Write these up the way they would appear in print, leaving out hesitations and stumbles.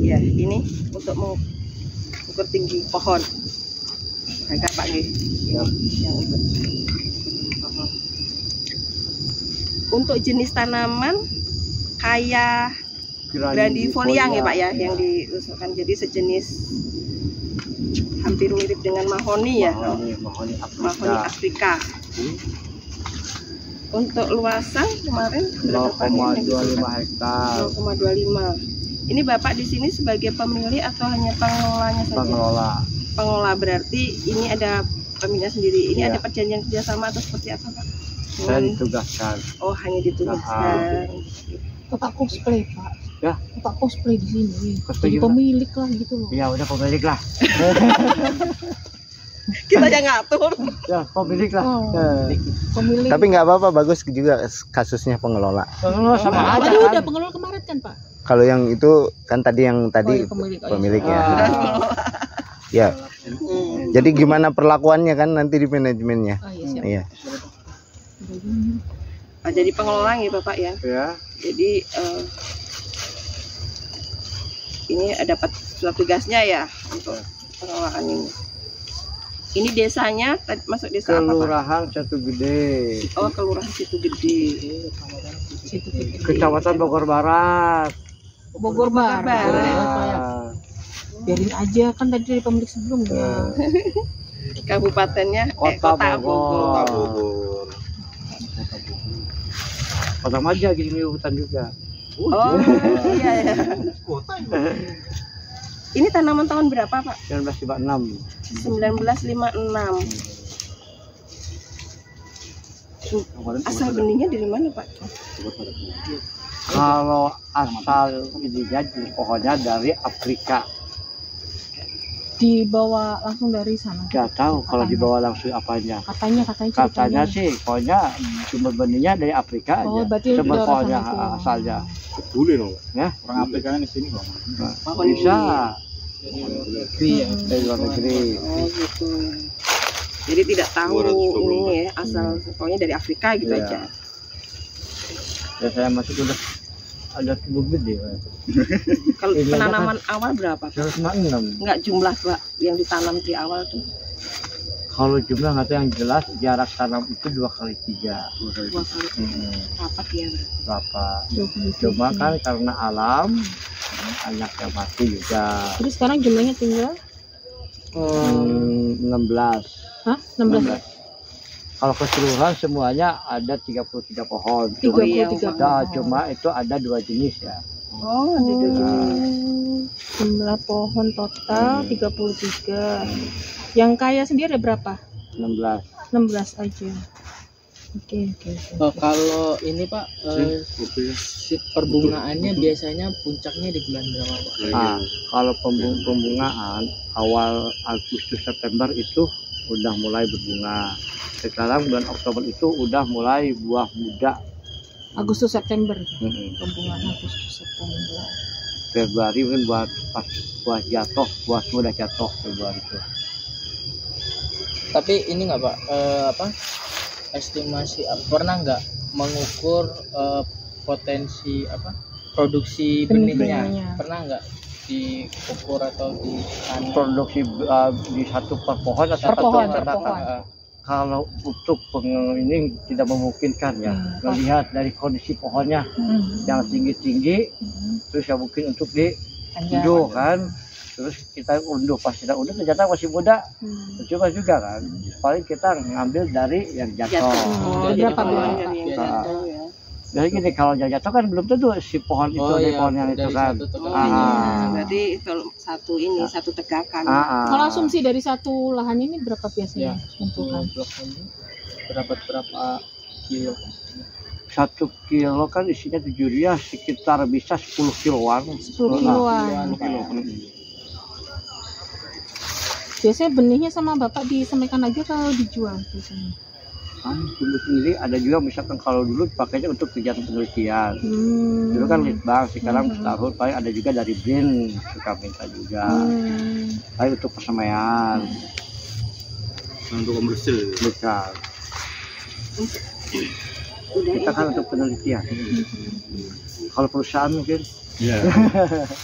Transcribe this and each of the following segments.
Ya, ini untuk mengukur tinggi pohon. Agak Pak G. Yang untuk pohon. Untuk jenis tanaman kayak grandifoliang ya Pak ya, yang diusulkan, jadi sejenis hampir mirip dengan mahoni ya. Mahoni Afrika. Untuk luasan kemarin 0,25 hektar. 0,25. Ini Bapak di sini sebagai pemilik atau hanya pengelolanya saja? Pengelola berarti ini ada pemiliknya sendiri. Ini ada perjanjian kerjasama atau seperti apa Pak? Saya ditugaskan. Oh, hanya ditugaskan. Kotak cosplay Pak. Ya. Kotak cosplay di sini. Cosplay jadi pemilik lah gitu loh. Ya udah pemilik lah. Kita yang ngatur. Ya pemilik lah. Pemilik. Tapi nggak apa-apa, bagus juga kasusnya pengelola. Pengelola sama aja Tadi kan. udah pengelola kemarin kan Pak? Kalau yang itu kan tadi pemilik ya. Ya. Jadi gimana perlakuannya kan nanti di manajemennya? Oh, iya, siap. Iya. Jadi pengelola ya Bapak ya. Ya. Jadi ini dapat surat tugasnya ya untuk pengelolaan ini. Ini desanya masuk desa apa Pak? Kelurahan Situ Gede. Oh, Kelurahan Situ Gede. Kecamatan Bogor Barat. Bogor Barat. Barat. Biarin aja kan tadi dari pemilik sebelumnya. Kabupatennya Kota Kota Bogor. Bogor. Kota Maja gini hutan juga. Oh iya ya. Ini tanaman tahun berapa Pak? 1956. 1956. Asal benihnya dari mana Pak? Kalau asal ininya pohonnya dari Afrika. Dibawa langsung dari sana. Gak tahu kalau dibawa langsung apanya. Katanya sih pokoknya sumber benihnya dari Afrika aja. Oh, berarti sumber dari pohonnya sana itu. asalnya. Boleh loh. Ya, Orang Afrika kan di sini kok. Bisa Iya. dari luar negeri. Oh gitu. Jadi tidak tahu ini ya asal pokoknya dari Afrika gitu Iya. aja. Ya saya masuk udah ada tubuh gede. Kalau Ini penanaman awal berapa Pak? 106. Enggak jumlah Pak yang ditanam di awal tuh. Kalau jumlah nggak tahu yang jelas jarak tanam itu 2x3. 2 kali. Rapat ya berarti. Berapa? Cuma kan karena alam banyak yang mati juga. Terus sekarang jumlahnya tinggal 16. Hah? 16. Kalau keseluruhan semuanya ada 33 pohon. 33 Nah, cuma itu ada 2 jenis ya. Oh, ada 2 jenis. Jumlah pohon total 33. Yang kaya sendiri ada berapa? 16. 16 aja. Oke. Kalau ini Pak, perbungaannya biasanya puncaknya di bulan berapa Pak? Nah, kalau pembungaan awal Agustus September itu udah mulai berbunga. Sekarang bulan Oktober itu udah mulai buah muda. Agustus September. Pembungaan Agustus September. Februari mungkin pas buah jatuh, buah muda jatuh Februari itu. Tapi ini nggak Pak, estimasi pernah nggak mengukur potensi produksi benihnya? Pernah nggak diukur atau ditanam? Produksi di satu per pohon atau Per pohon. Kalau untuk ini tidak memungkinkan ya. Melihat dari kondisi pohonnya yang tinggi-tinggi, terus ya mungkin untuk diunduh kan. Terus kita unduh, pas kita unduh ternyata masih muda, coba juga kan. Paling kita ngambil dari yang jatuh. Berapa bulan? Jadi gini, kalau yang jatuh kan belum tentu si pohon itu dari pohon yang itu kan. Berarti kalau satu tegakan. Kalau asumsi dari satu lahan ini berapa biasanya untukan? Berapa kilo? 1 kilo kan isinya 7 rias, sekitar bisa 10 kiloan. 10 kiloan. Biasanya benihnya sama Bapak disampaikan aja kalau dijual biasanya? Kan tumbuh sendiri, ada juga misalkan kalau dulu pakainya untuk kegiatan penelitian. Dulu kan litbang, sekarang taruh paling ada juga dari BRIN suka minta juga. Paling untuk persemaian. Untuk komersil. Bukan. Kita kan untuk penelitian. Kalau perusahaan mungkin Iya.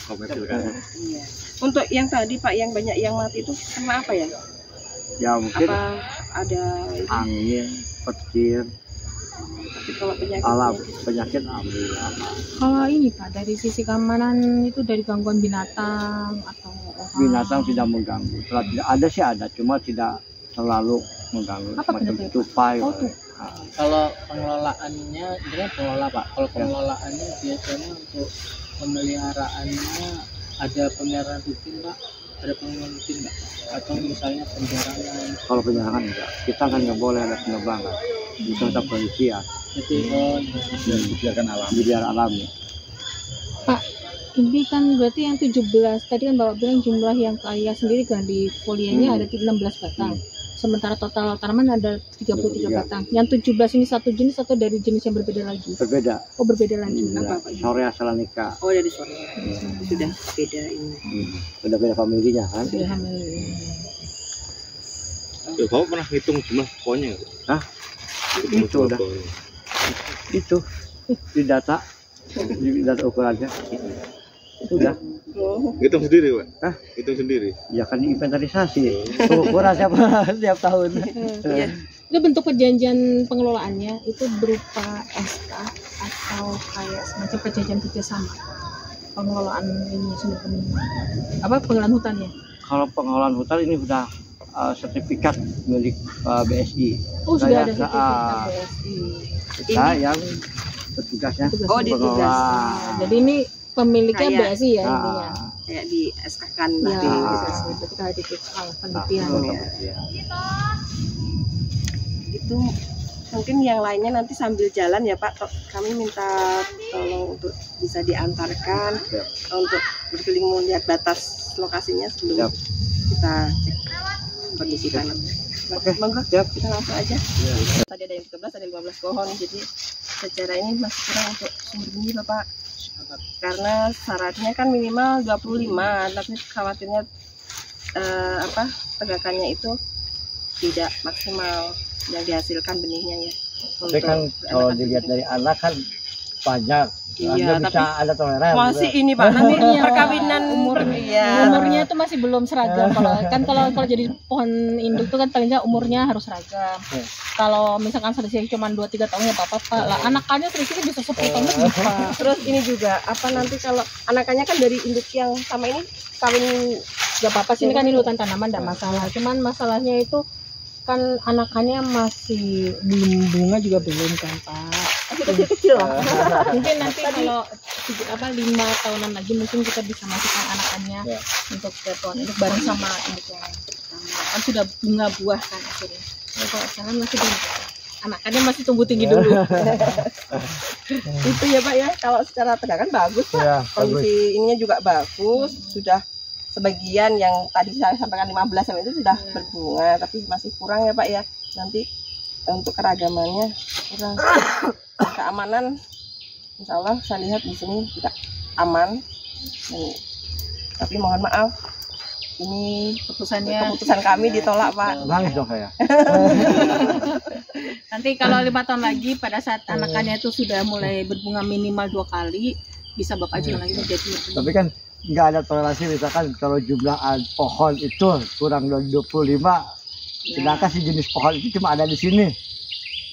Komersil kan. Iya. Untuk yang tadi Pak, yang banyak yang mati itu karena apa ya? Ya mungkin Apa ada angin, petir, tapi kalau penyakit alam, penyakit alhamdulillah. Kalau ini Pak, dari sisi keamanan itu dari gangguan binatang atau orang? Binatang tidak mengganggu. Setelah tidak ada sih ada, cuma tidak terlalu mengganggu. Apa Macam penyakit? tupai. Oh, tuh. Kalau pengelolaannya, ini kan pengelola Pak. Kalau pengelolaannya biasanya untuk pemeliharaannya ada pemeliharaan rutin Pak, ada pemeliharaan rutin nggak? Atau misalnya penjarahan? Kalau penyerangan enggak, kita kan nggak boleh ada penerbangan. Itu tetap polisi ya, Jadi Biarkan alam. biar alami. Pak, ini kan berarti yang 17, tadi kan Bapak bilang jumlah yang kaya sendiri kan di folianya ada 16 batang. Sementara total tanaman ada 33 batang. Yang 17 ini satu jenis atau dari jenis yang berbeda lagi? Berbeda. Oh, berbeda lagi. Ya, Sorea Salanika. Oh, dari sore. Sudah beda ini. Udah beda familinya kan? Sudah hamil. Ya, kamu pernah hitung jumlah pohonnya nggak? Hah? Hitung Itu jumlah udah. pohonnya. Itu di data ukurannya. Sudah. Oh, Hitung sendiri, Pak? Hah? Hitung sendiri. Ya kan diinventarisasi. Ukuran setiap tahun. iya. Itu bentuk perjanjian pengelolaannya itu berupa SK atau kayak semacam perjanjian kerjasama pengelolaan ini sumber benih. Apa pengelolaan hutannya? Kalau pengelolaan hutan ini sudah sertifikat milik BSI. Oh, sudah Saya ada sertifikat BSI. Kita yang petugasnya Oh, di tugas. pengelola. Jadi ini pemiliknya Kayak- BSI ya intinya. Kayak di SK-kan Ya, nanti. BSI. Ketika di penelitian. Ya. Itu mungkin yang lainnya nanti sambil jalan ya Pak, kami minta tolong untuk bisa diantarkan untuk berkeliling melihat batas lokasinya sebelum Siap. kita cek kondisi tanam. Oke, Monggo, siap. kita langsung aja. Tadi ada yang 13, ada 15 pohon, jadi secara ini masih kurang untuk sumber benih Bapak. Karena syaratnya kan minimal 25, tapi khawatirnya tegakannya itu tidak maksimal yang dihasilkan benihnya ya. Tapi kan kalau dilihat dari anak kan banyak. Iya, Anda bisa ada toleran. masih ini Pak, nanti perkawinan Umurnya itu masih belum seragam. Kalau jadi pohon induk itu kan paling nggak umurnya harus seragam. Kalau misalkan selisih cuma 2-3 tahun ya apa-apa lah. Anakannya selisihnya bisa 10 tahun lebih Pak. Terus ini juga apa nanti kalau anakannya kan dari induk yang sama ini kawin Gak apa-apa sih, ini kan ini hutan tanaman tidak masalah. Cuman masalahnya itu kan anakannya masih belum, bunga juga belum kan Pak. masih kecil-kecil lah. Mungkin nanti kalau 5 tahunan lagi mungkin kita bisa masukkan anakannya untuk ke pohon induk bareng sama induk yang pertama. Kan sudah bunga buah kan akhirnya. Kalau sekarang masih belum. Anakannya masih tumbuh tinggi dulu. Itu ya Pak ya, kalau secara tegakan bagus Pak. Ya, Kondisi ininya juga bagus, sudah sebagian yang tadi saya sampaikan 15 sampai itu sudah berbunga, tapi masih kurang ya Pak ya. Nanti untuk keragamannya kurang. Keamanan insya Allah saya lihat di sini tidak aman. Tapi mohon maaf, ini keputusan kami ditolak Pak. Nangis dong saya. Nanti kalau 5 tahun lagi pada saat anakannya itu sudah mulai berbunga minimal 2 kali, bisa Bapak ajukan lagi menjadi. Tapi kan nggak ada toleransi, misalkan kalau jumlah pohon itu kurang dari 25, sedangkan si jenis pohon itu cuma ada di sini.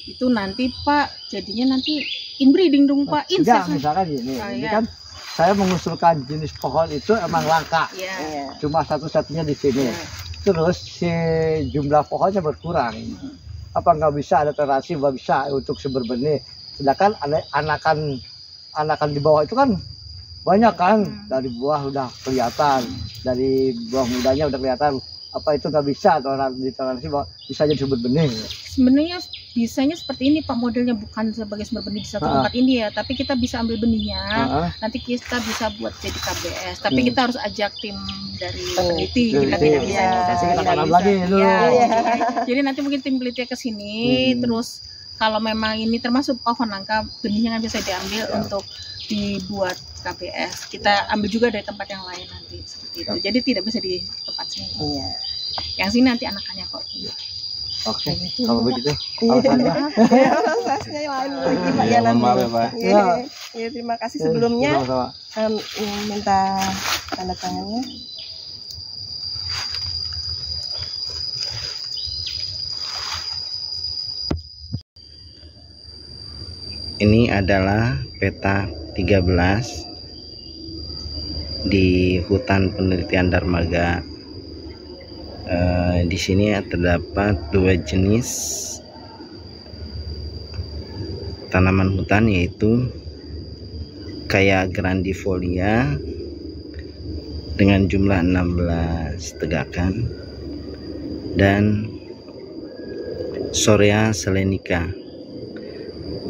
Itu nanti Pak jadinya nanti inbreeding dong Pak, Enggak, insect. misalkan gini, Oh, ini iya. kan saya mengusulkan jenis pohon itu emang langka, Ya. cuma satu-satunya di sini. Terus si jumlah pohonnya berkurang. Apa nggak bisa ada toleransi, nggak bisa untuk sumber benih. Sedangkan anakan di bawah itu kan banyak kan, dari buah udah kelihatan, dari buah mudanya udah kelihatan. Apa itu nggak bisa toleransi bahwa bisa jadi sumber benih? Sebenarnya bisanya seperti ini Pak, modelnya bukan sebagai sumber benih di satu tempat ini ya, tapi kita bisa ambil benihnya, nanti kita bisa buat jadi KBS, tapi kita harus ajak tim dari peneliti, kita tidak bisa kita tanam lagi dulu. Jadi nanti mungkin tim peneliti ke sini, terus kalau memang ini termasuk pohon langka, benihnya kan bisa diambil untuk dibuat KBS. Kita ambil juga dari tempat yang lain nanti seperti itu. Jadi tidak bisa di tempat sini. Yang sini nanti anakannya kok. Oke, kalau begitu Iya, prosesnya lain lagi Pak ya nanti. maaf ya, Pak. Iya, terima kasih sebelumnya. sama-sama. Minta tanda tangannya. Ini adalah peta 13 di hutan penelitian Darmaga. Di sini terdapat 2 jenis tanaman hutan, yaitu kayak grandifolia dengan jumlah 16 tegakan dan Sorea selenica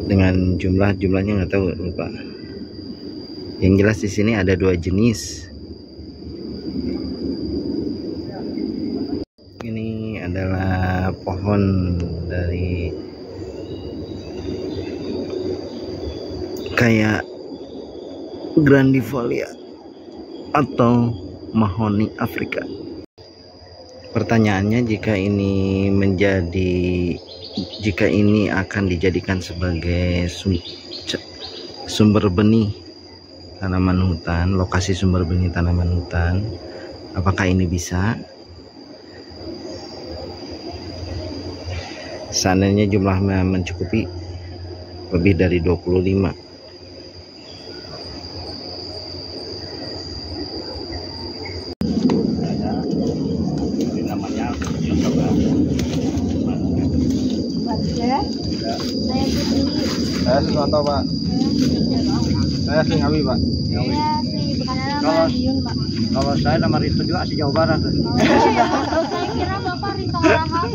dengan jumlahnya nggak tahu, lupa. Yang jelas di sini ada 2 jenis. Ini adalah pohon dari kayak grandifolia atau mahoni Afrika. Pertanyaannya, jika ini akan dijadikan sebagai sumber benih tanaman hutan, lokasi sumber benih tanaman hutan, apakah ini bisa? Seandainya jumlahnya mencukupi lebih dari 25. Ini namanya Yosoba. Saya Susanto, Pak. Saya asli Ngawi, Pak. Kalau saya nama Risto juga asli Jawa Barat. Saya kira Bapak Rito Rahab.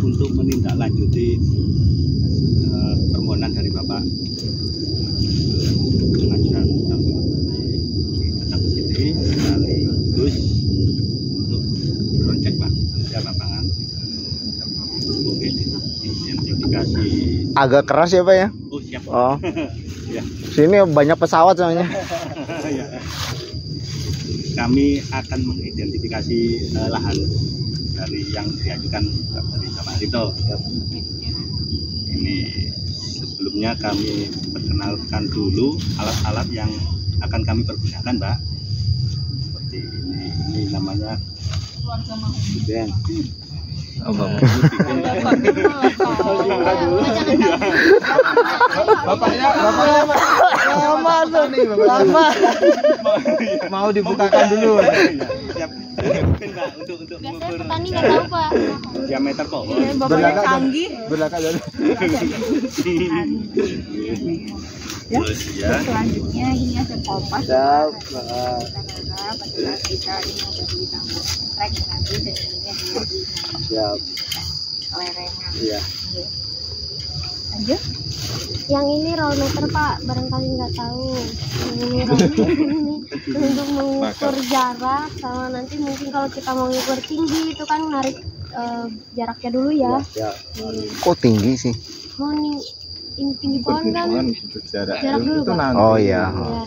Untuk menindaklanjuti permohonan dari Bapak pengajuan datang ke sini sekaligus untuk cross-check Pak kerja lapangan untuk identifikasi. Agak keras ya Pak ya? Oh siap. Oh. Ya. Sini banyak pesawat soalnya. Ya. Kami akan mengidentifikasi lahan dari yang diajukan dari Bapak Rito. Ini sebelumnya kami perkenalkan dulu alat-alat yang akan kami pergunakan, Mbak. Seperti ini namanya beng. Bapaknya lama nih, lama. Mau dibukakan dulu. Siap. Mbak, untuk mengukur Petani nggak tahu Pak. diameter pohon. Berlagak canggih. Berlagak jadi. Terus ya. Selanjutnya ini hasil kompas. Siap. Kita ini mau ditambah trek nanti dan ini Siap. lerengan. Iya. Lanjut. Yang ini roll meter Pak, barangkali nggak tahu. Yang ini roll meter ini untuk mengukur jarak, sama nanti mungkin kalau kita mau mengukur tinggi itu kan narik jaraknya dulu ya. Kok tinggi sih? Oh ini tinggi pohon kan? Jarak dulu, itu Pak. nanti. Oh iya. Ya.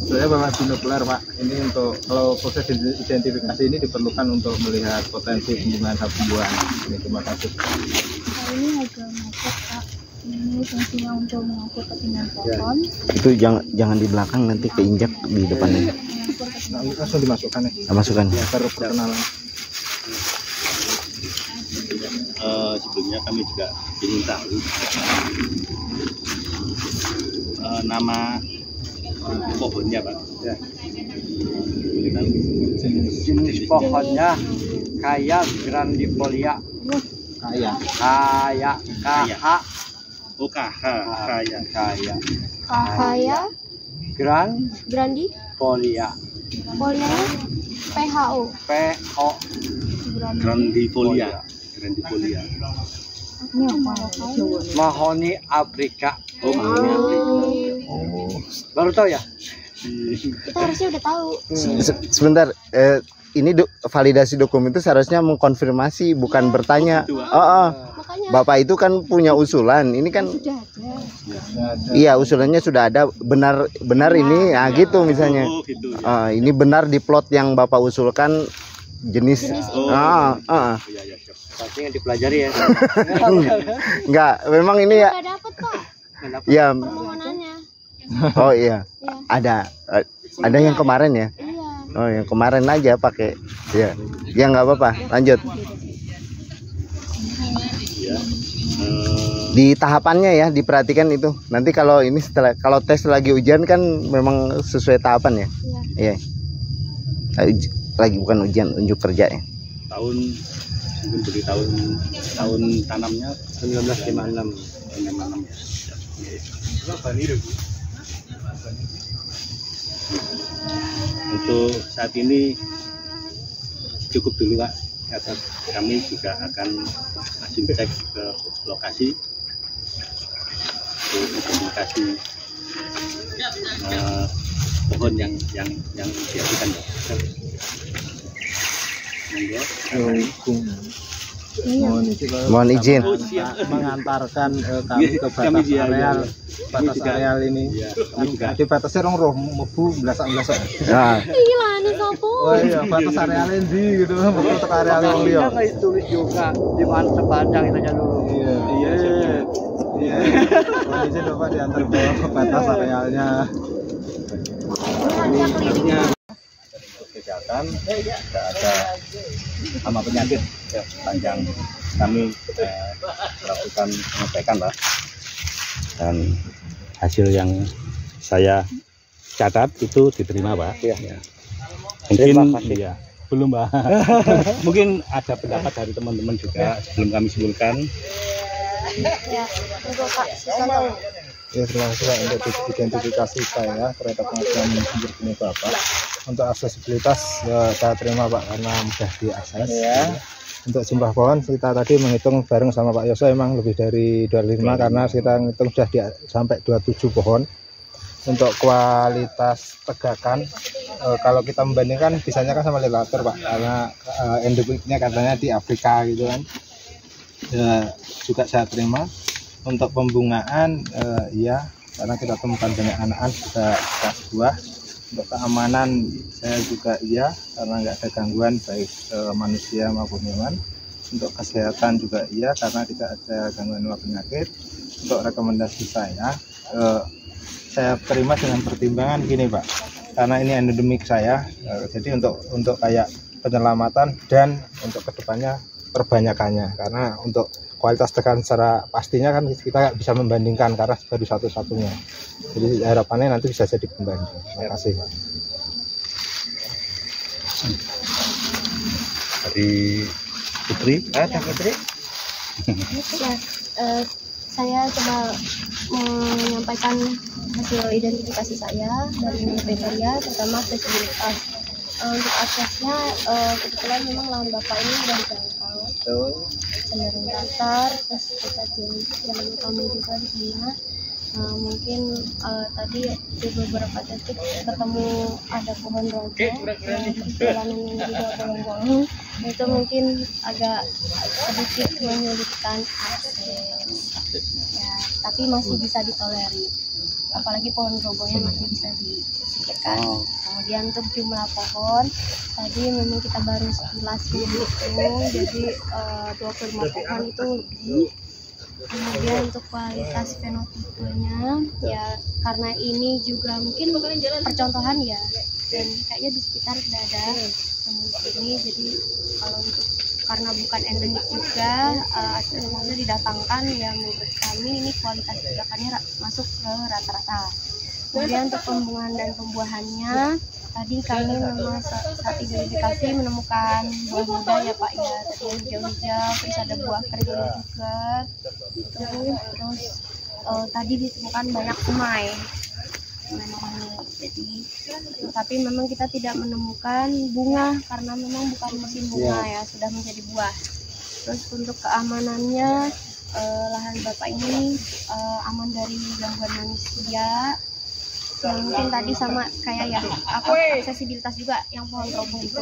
Saya bawa binokula Pak. Ini untuk kalau proses identifikasi ini diperlukan untuk melihat potensi pembuahan tumbuhan. Ini terima kasih. Nah, ini agak macet Pak. Ini fungsinya untuk mengukur ketinggian pohon. Itu jangan di belakang, nanti keinjak di depannya. Langsung dimasukkan ya. Masukkan. Ya, baru perkenalan. Sebelumnya kami juga ingin tahu nama pohonnya Pak. Ya. Jenis pohonnya kayak grandifolia. Kayak. Kayak KH. Oh KH. Kayak Kahaya, grandifolia. polnya PHO. PO grandifolia. Ini apa? Mahoni Afrika. Oh, Mahoni Afrika. Oh. Baru tahu ya? Kita harusnya udah tahu. Sebentar, ini validasi dokumen itu seharusnya mengkonfirmasi, bukan bertanya. gitu, Oh, Makanya Bapak itu kan punya usulan. Ini kan Sudah ada. iya usulannya sudah ada. Benar ini, nah gitu misalnya. Oh, gitu ya. Ini benar di plot yang Bapak usulkan jenis. Oh, Iya. iya, siap. Pasti yang dipelajari ya. Enggak, memang ini ya. Nggak dapet Pak Ya, permohonannya. oh iya. Iya. Ada yang kemarin ya. Iya. Oh, yang kemarin aja pakai. Ya. Ya nggak apa-apa. Lanjut. Ya. Di tahapannya ya, diperhatikan itu. Nanti kalau ini kalau tes lagi ujian kan memang sesuai tahapan ya. Iya. Iya. Lagi bukan ujian, unjuk kerja ya. Tahun mungkin beli tahun tanamnya 1956. Untuk saat ini cukup dulu Pak. Kami juga akan langsung cek ke lokasi untuk identifikasi pohon yang diajukan. Mohon izin. mengantarkan kami ke batas areal ini. Di batasnya rong roh mebu belasak-belasak. Nah, Gila nih sopo. Oh iya, batas areal ini gitu, metu ke areal yang liya. Nggak ditulis juga di mana sepanjang itu aja dulu. Iya. Mohon izin Bapak diantar ke batas arealnya. Kesehatan tidak ada hama penyakit ya, sepanjang kami melakukan pengecekan Pak, dan hasil yang saya catat itu diterima Pak. Ya. Mungkin ya, belum Pak. Mungkin ada pendapat dari teman-teman juga sebelum kami simpulkan. Ya, untuk Pak Susanto. Ya, terima kasih Pak untuk identifikasi saya terhadap pengajuan sumber ini Bapak. Untuk aksesibilitas saya terima Pak karena mudah diakses. Ya. Untuk jumlah pohon kita tadi menghitung bareng sama Pak Yoso emang lebih dari 25 karena kita menghitung sudah sampai 27 pohon. Untuk kualitas tegakan kalau kita membandingkan bisanya kan sama lelator Pak, karena endemiknya katanya di Afrika gitu kan. Juga saya terima. Untuk pembungaan iya, karena kita temukan banyak anakan juga buah. Untuk keamanan saya juga iya, karena nggak ada gangguan baik manusia maupun hewan. Untuk kesehatan juga iya, karena tidak ada gangguan penyakit. Untuk rekomendasi saya terima dengan pertimbangan gini Pak, karena ini endemik saya, jadi untuk kayak penyelamatan dan untuk kedepannya perbanyakannya, karena untuk kualitas tekan secara pastinya kan kita nggak bisa membandingkan karena baru satu-satunya, jadi harapannya nanti bisa jadi pembanding. Terima kasih Pak. Dari Putri, Ya, saya coba menyampaikan hasil identifikasi saya dari kriteria terutama aksesibilitas. Untuk aksesnya kebetulan memang lahan Bapak ini sudah dijangkau, cenderung datar, terus kita jalan utama juga di sana. Mungkin tadi di beberapa titik ketemu ada pohon rogo, jalanannya juga bolong-bolong, itu mungkin agak sedikit menyulitkan akses. Ya, tapi masih bisa ditolerir. Apalagi pohon rogonya masih bisa disingkirkan. Kemudian untuk jumlah pohon tadi memang kita baru sekilas gitu, jadi 25 pohon itu lebih. Kemudian untuk kualitas fenotipenya ya, karena ini juga mungkin percontohan ya, dan kayaknya di sekitar sudah ada yang di sini, jadi kalau untuk karena bukan endemik juga hasilnya didatangkan ya, menurut kami ini kualitas tegakannya masuk ke rata-rata. Kemudian untuk pembungaan dan pembuahannya tadi kami memang saat identifikasi menemukan buah muda ya Pak ya, tadi yang hijau-hijau, terus ada buah keringnya juga gitu. Terus tadi ditemukan banyak semai memang, jadi tapi memang kita tidak menemukan bunga karena memang bukan musim bunga ya, sudah menjadi buah. Terus untuk keamanannya lahan Bapak ini aman dari gangguan manusia. yang mungkin tadi sama kayak ya apa aksesibilitas juga yang pohon roboh itu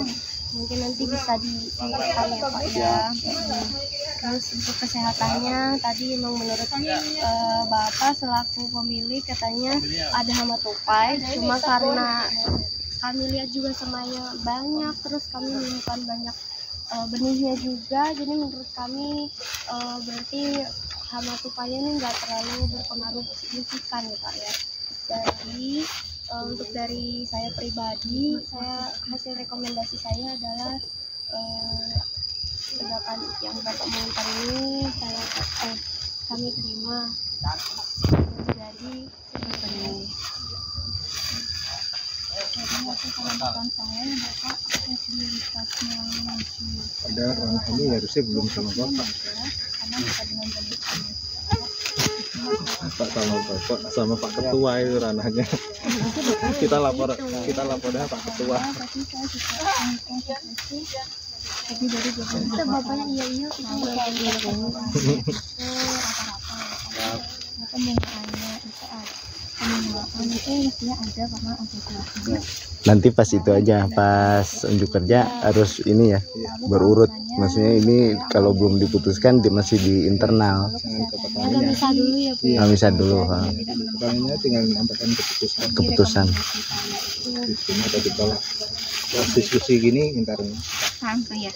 mungkin nanti bisa disampaikan ya Pak ya. Terus untuk kesehatannya tadi memang menurut Bapak selaku pemilik katanya ada hama tupai, cuma karena kami lihat juga semuanya banyak, terus kami menemukan banyak benihnya juga, jadi menurut kami berarti hama tupainya ini nggak terlalu berpengaruh signifikan ya Pak ya. Jadi untuk dari saya pribadi, hasil rekomendasi saya adalah tegakan yang Bapak mengumumkan ini kami terima. Jadi hasil pengamatan saya Bapak aksesibilitasnya Ada ini harusnya belum sama Bapak. karena kita dengan jenis Pak sama Bapak sama Pak Ketua itu ranahnya. kita lapor Pak Ketua. jadi dari kita bapaknya iya kita Nanti pas itu aja, pas unjuk kerja harus ini ya, berurut. Maksudnya ini kalau belum diputuskan masih di internal. bisa dulu ya Bu. Nggak bisa dulu. Makanya tinggal menyampaikan Keputusan. Kalau diskusi gini ntar Santai ya,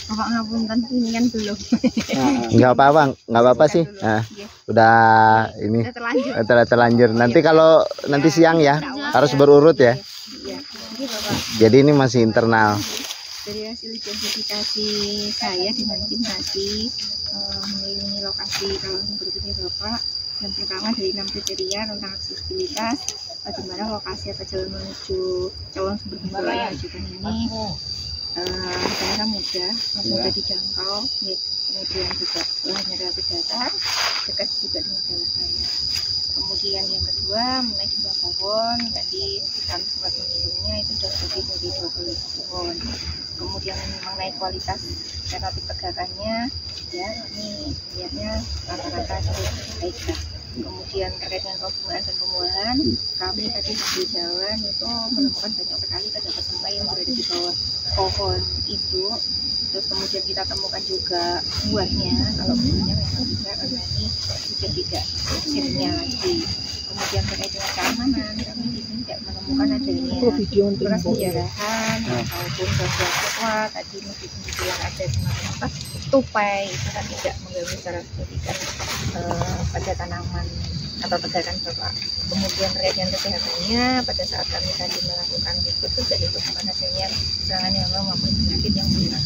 Bapak ngapunten ini belum. Nggak apa-apa sih. Nah, udah ini terlanjur. Nanti kalau nanti siang ya harus berurut ya. Jadi ini masih internal. Dari hasil identifikasi saya dengan tim tadi melindungi lokasi kalau berikutnya Bapak. Yang pertama dari 6 kriteria tentang aksesibilitas, bagaimana lokasi atau jalan menuju calon sumber gembala yang ajukan ini daerah mudah, mudah dijangkau, kemudian juga lahannya relatif datar, dekat juga dengan jalan raya. Kemudian yang kedua mengenai jumlah pohon, tadi kami sempat menghitungnya itu sudah lebih dari 20 pohon. Kemudian mengenai kualitas relatif tegakannya, ya ini lihatnya rata-rata cukup baik lah. Kemudian terkait dengan pembungaan dan pembuahan, kami tadi sambil jalan itu menemukan banyak sekali terdapat sampah yang berada di bawah pohon itu. Terus kemudian kita temukan juga buahnya, kalau buahnya memang bisa karena ini sudah tidak musimnya lagi. Kemudian terkait dengan keamanan, kami di sini tidak menemukan adanya bekas penjarahan ataupun gangguan satwa. Tadi meskipun yang ada semacam tupai itu kan tidak mengganggu secara signifikan pada tanaman atau tegakan Bapak. Kemudian terkait dengan kesehatannya, pada saat kami tadi melakukan itu tidak ditemukan hasilnya serangan yang maupun penyakit yang berat.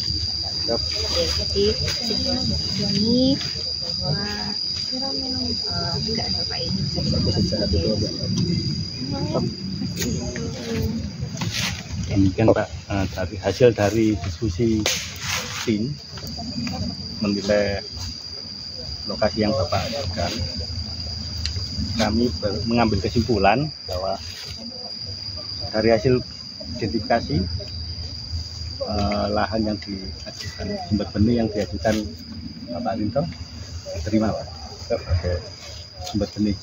Jadi situasi ini bahwa tidak ada apa ini bisa dilakukan. demikian Pak, dari hasil dari diskusi tim menilai lokasi yang Bapak ajukan, kami mengambil kesimpulan bahwa dari hasil identifikasi lahan yang diajukan, sumber benih yang diajukan Bapak Rinto diterima Pak. Oke. Sumber benih.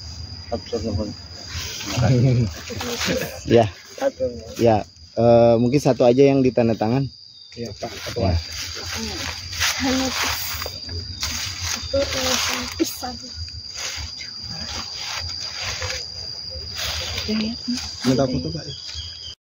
Ya. Ya. Mungkin satu aja yang ditandatangan. Ya Pak Ketua. Ya. Minta foto Pak.